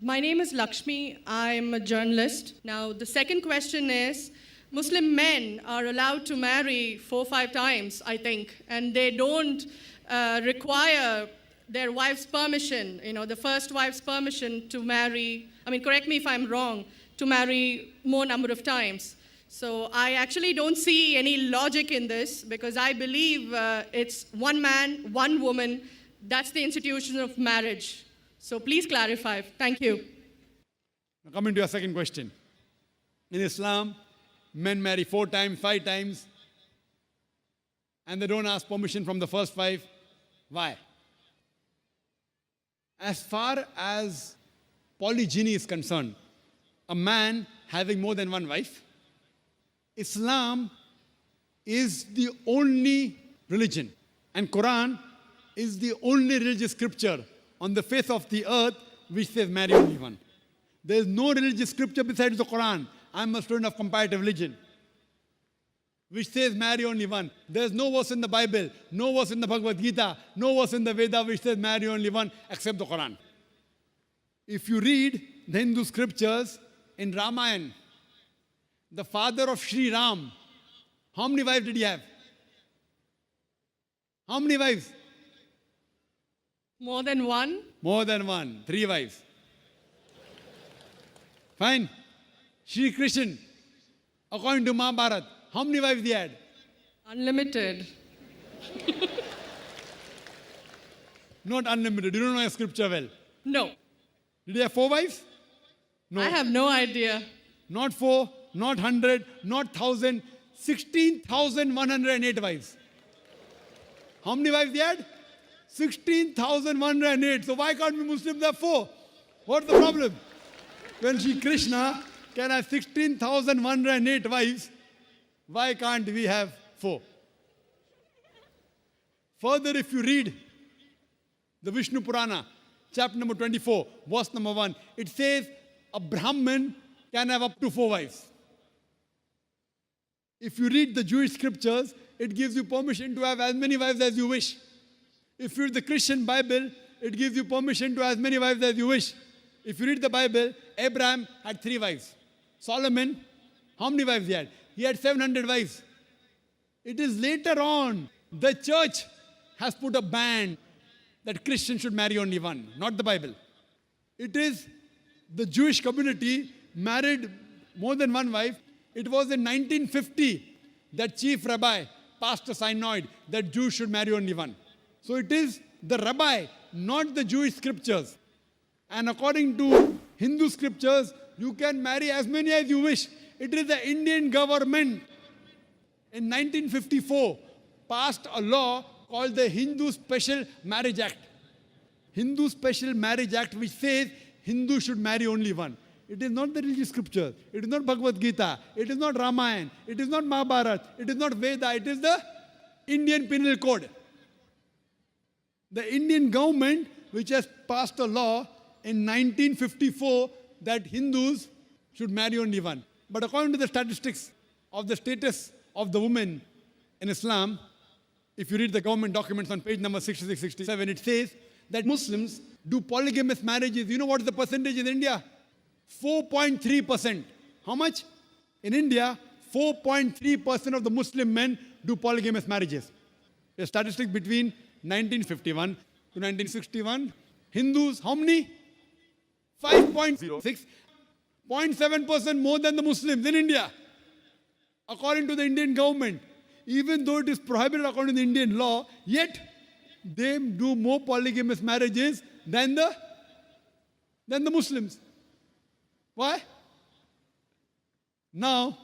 My name is Lakshmi. I'm a journalist. Now, the second question is, Muslim men are allowed to marry 4 or 5 times, I think, and they don't require their wife's permission, the first wife's permission to marry, correct me if I'm wrong, to marry more number of times. So I actually don't see any logic in this because I believe it's one man, one woman. That's the institution of marriage. So please clarify. Thank you. Now coming to your second question. In Islam, men marry 4 times, 5 times, and they don't ask permission from the first 5. Why? As far as polygyny is concerned, a man having more than one wife, Islam is the only religion, and Quran is the only religious scripture on the face of the earth which says marry only one. There is no religious scripture besides the Quran. I'm a student of comparative religion, which says marry only one. There is no verse in the Bible, no verse in the Bhagavad Gita, no verse in the Veda which says marry only one except the Quran. If you read the Hindu scriptures in Ramayana, the father of Sri Ram, how many wives did he have? How many wives? More than one? More than one. 3 wives. Fine. Shri Krishna, according to Mahabharata, how many wives he had? Unlimited. Not unlimited. You don't know your scripture well. No. Did he have 4 wives? No. I have no idea. Not 4, not 100, not 1,000, 16,108 wives. How many wives he had? 16,108. So why can't we Muslims have 4? What's the problem? When Shri Krishna can have 16,108 wives, why can't we have 4? Further, if you read the Vishnu Purana, chapter number 24, verse number 1, it says a Brahmin can have up to 4 wives. If you read the Jewish scriptures, it gives you permission to have as many wives as you wish. If you read the Christian Bible, it gives you permission to have as many wives as you wish. If you read the Bible, Abraham had 3 wives. Solomon, how many wives he had? He had 700 wives. It is later on, the church has put a ban that Christians should marry only one, not the Bible. It is the Jewish community married more than one wife. It was in 1950 that chief rabbi passed a synod that Jews should marry only one. So it is the rabbi, not the Jewish scriptures. And according to Hindu scriptures, you can marry as many as you wish. It is the Indian government in 1954 passed a law called the Hindu Special Marriage Act. Hindu Special Marriage Act, which says Hindus should marry only one. It is not the religious scripture. It is not Bhagavad Gita. It is not Ramayana. It is not Mahabharata. It is not Veda. It is the Indian Penal Code. The Indian government, which has passed a law in 1954 that Hindus should marry only one. But according to the statistics of the status of the women in Islam, if you read the government documents on page number 66, 67, it says that Muslims do polygamous marriages. You know what is the percentage in India? 4.3%. How much? In India, 4.3% of the Muslim men do polygamous marriages. A statistic between 1951 to 1961. Hindus, how many? 5.06. 0.7% more than the Muslims in India, according to the Indian government. Even though it is prohibited according to the Indian law, yet they do more polygamous marriages than the Muslims. Why? Now,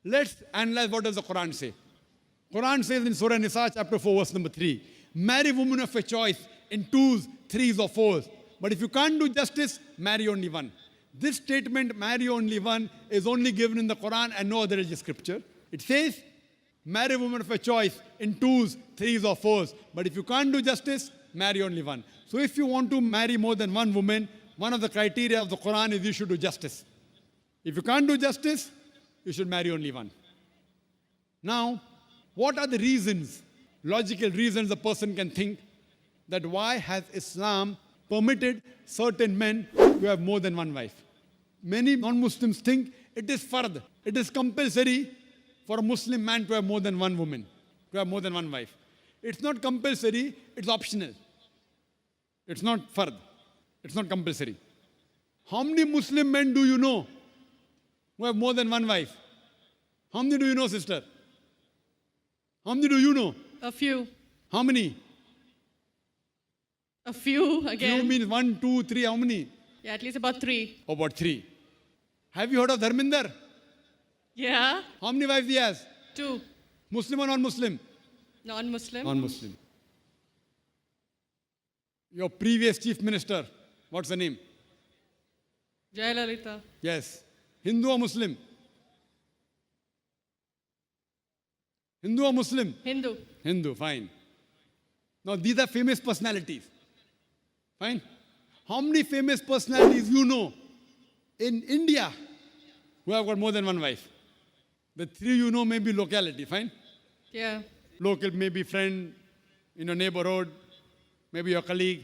let's analyze what does the Quran say. Quran says in Surah Nisa, chapter 4, verse number 3, marry women of your choice in 2s, 3s or 4s. But if you can't do justice, marry only one. This statement, marry only one, is only given in the Quran and no other religious scripture. It says, marry women of your choice in 2s, 3s or 4s. But if you can't do justice, marry only one. So if you want to marry more than one woman, one of the criteria of the Quran is you should do justice. If you can't do justice, you should marry only one. Now, what are the reasons, logical reasons a person can think that why has Islam permitted certain men to have more than one wife. Many non-Muslims think it is fard. It is compulsory for a Muslim man to have more than one woman, to have more than one wife. It's not compulsory, it's optional. It's not fard. It's not compulsory. How many Muslim men do you know who have more than one wife? How many do you know, sister? How many do you know? A few. How many? A few again. Few means 1, 2, 3. How many? Yeah, at least about 3. About 3. Have you heard of Dharminder? Yeah. How many wives he has? 2. Muslim or non-Muslim? Non-Muslim. Non-Muslim. Your previous chief minister, what's the name? Jayalalitha. Yes. Hindu or Muslim? Hindu or Muslim? Hindu. Hindu, fine. Now these are famous personalities. Fine. How many famous personalities you know in India who have got more than one wife? The 3 you know may be locality, fine? Yeah. Local, maybe friend in your neighborhood, maybe your colleague.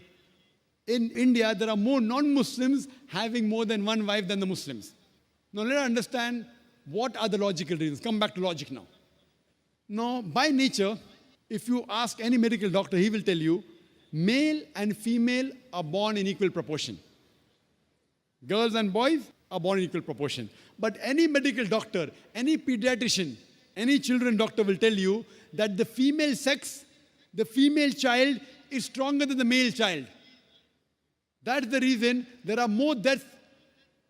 In India, there are more non-Muslims having more than one wife than the Muslims. Now let us understand what are the logical reasons. Come back to logic now. Now, by nature, if you ask any medical doctor, he will tell you, male and female are born in equal proportion. Girls and boys are born in equal proportion. But any medical doctor, any pediatrician, any children doctor will tell you that the female sex, the female child is stronger than the male child. That's the reason there are more deaths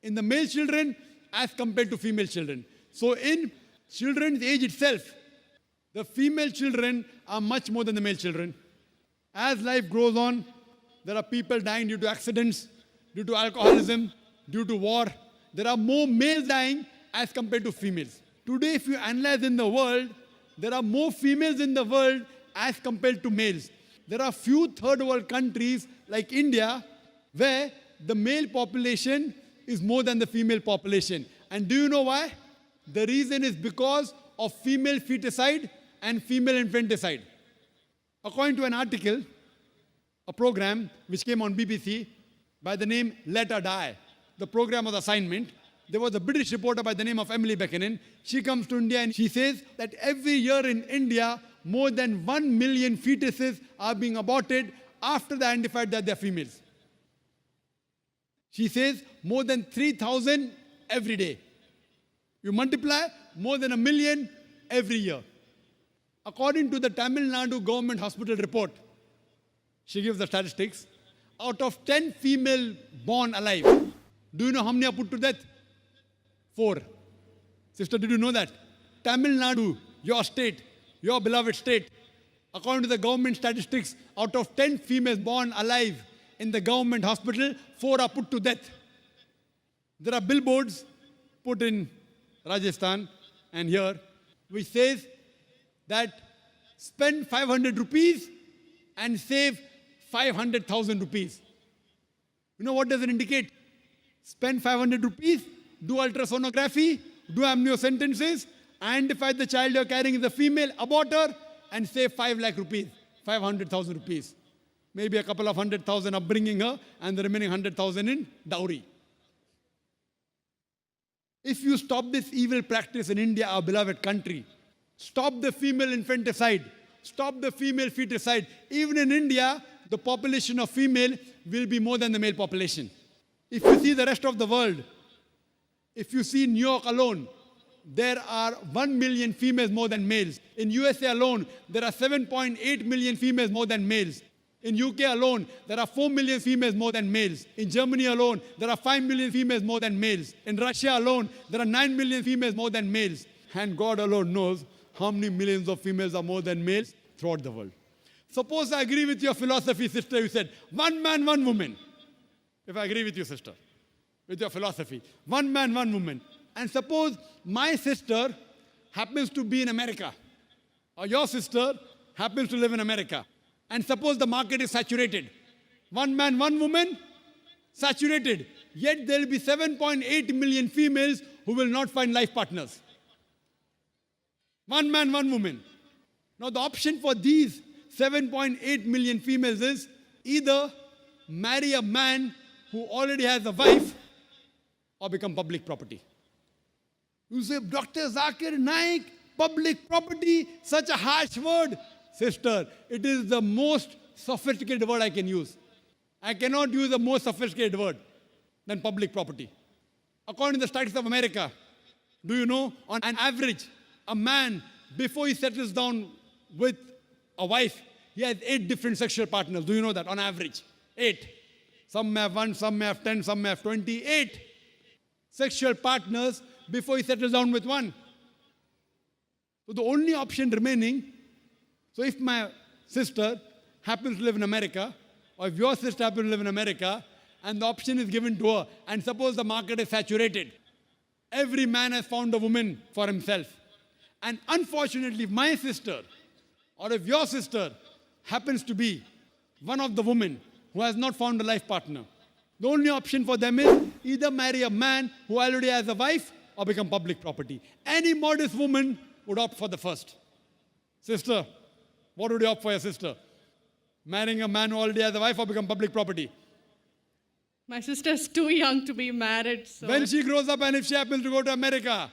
in the male children as compared to female children. So in children's age itself, the female children are much more than the male children. As life goes on, there are people dying due to accidents, due to alcoholism, due to war. There are more males dying as compared to females. Today, if you analyze in the world, there are more females in the world as compared to males. There are few third world countries like India where the male population is more than the female population. And do you know why? The reason is because of female feticide and female infanticide. According to an article, a program which came on BBC by the name Let Her Die, the program was assignment. There was a British reporter by the name of Emily Buchanan. She comes to India and she says that every year in India, more than 1 million fetuses are being aborted after they identified that they are females. She says more than 3,000 every day. You multiply, more than 1 million every year. According to the Tamil Nadu government hospital report, she gives the statistics, out of 10 female born alive, do you know how many are put to death? 4. Sister, did you know that? Tamil Nadu, your state, your beloved state, according to the government statistics, out of 10 females born alive in the government hospital, 4 are put to death. There are billboards put in Rajasthan and here, which says that spend 500 rupees and save 500,000 rupees. You know what does it indicate? Spend 500 rupees, do ultrasonography, do amniocentesis, identify the child you're carrying is a female, abort her, and save 5 lakh rupees, 500,000 rupees. Maybe a couple of 100,000 upbringing her, and the remaining 100,000 in dowry. If you stop this evil practice in India, our beloved country, stop the female infanticide, stop the female feticide. Even in India, the population of female will be more than the male population. If you see the rest of the world, if you see New York alone, there are 1 million females more than males. In USA alone, there are 7.8 million females more than males. In UK alone, there are 4 million females more than males. In Germany alone, there are 5 million females more than males. In Russia alone, there are 9 million females more than males. And God alone knows how many millions of females are more than males throughout the world. Suppose I agree with your philosophy, sister, you said, 1 man, 1 woman. If I agree with you, sister, with your philosophy, 1 man, 1 woman. And suppose my sister happens to be in America, or your sister happens to live in America. And suppose the market is saturated. 1 man, 1 woman, saturated. Yet there will be 7.8 million females who will not find life partners. 1 man, 1 woman. Now the option for these 7.8 million females is either marry a man who already has a wife or become public property? You say, Dr. Drzakirnaik, public property, such a harsh word. Sister, it is the most sophisticated word I can use. I cannot use a more sophisticated word than public property. According to the studies of America, do you know, on an average, a man, before he settles down with a wife, he has 8 different sexual partners. Do you know that? On average, 8. Some may have 1, some may have 10, some may have 20. 8 sexual partners before he settles down with one. So the only option remaining, so if my sister happens to live in America, or if your sister happens to live in America, and the option is given to her, and suppose the market is saturated, every man has found a woman for himself. And unfortunately, if my sister, or if your sister happens to be one of the women who has not found a life partner, the only option for them is either marry a man who already has a wife or become public property. Any modest woman would opt for the first. Sister, what would you opt for your sister? Marrying a man who already has a wife or become public property? My sister's too young to be married. So When she grows up and if she happens to go to America,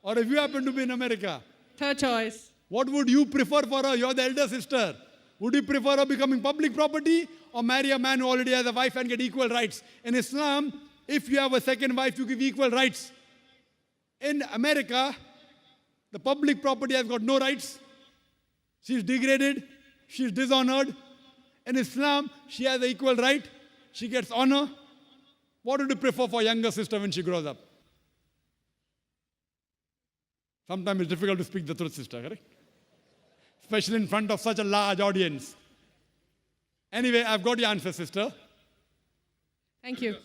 or if you happen to be in America, third choice. what would you prefer for her? You're the elder sister. Would you prefer her becoming public property or marry a man who already has a wife and get equal rights? In Islam, if you have a second wife, you give equal rights. In America, the public property has got no rights. She's degraded. She's dishonored. In Islam, she has an equal right. She gets honor. What would you prefer for younger sister when she grows up? Sometimes it's difficult to speak the truth, sister, correct? Especially in front of such a large audience. Anyway, I've got your answer, sister. Thank you.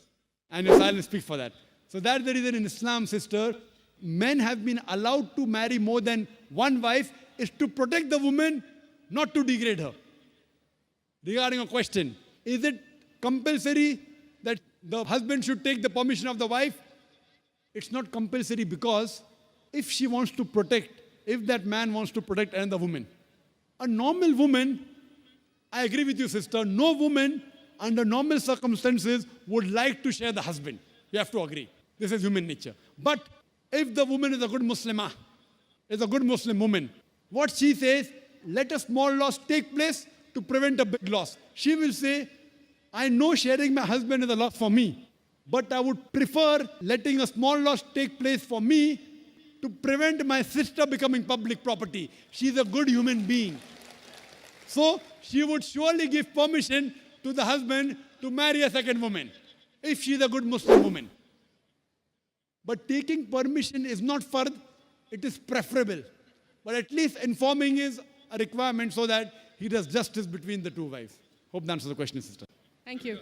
And your silence speaks for that. So that's the reason in Islam, sister, men have been allowed to marry more than one wife is to protect the woman, not to degrade her. Regarding a question, is it compulsory that the husband should take the permission of the wife? It's not compulsory because if she wants to protect, if that man wants to protect another woman, a normal woman, I agree with you, sister, no woman under normal circumstances would like to share the husband. You have to agree. This is human nature. But if the woman is a good Muslimah, is a good Muslim woman, what she says, let a small loss take place to prevent a big loss. She will say, I know sharing my husband is a loss for me, but I would prefer letting a small loss take place for me to prevent my sister becoming public property. She's a good human being. So she would surely give permission to the husband to marry a second woman, if she's a good Muslim woman. But taking permission is not fard, it is preferable. But at least informing is a requirement so that he does justice between the two wives. Hope that answers the question, sister. Thank you.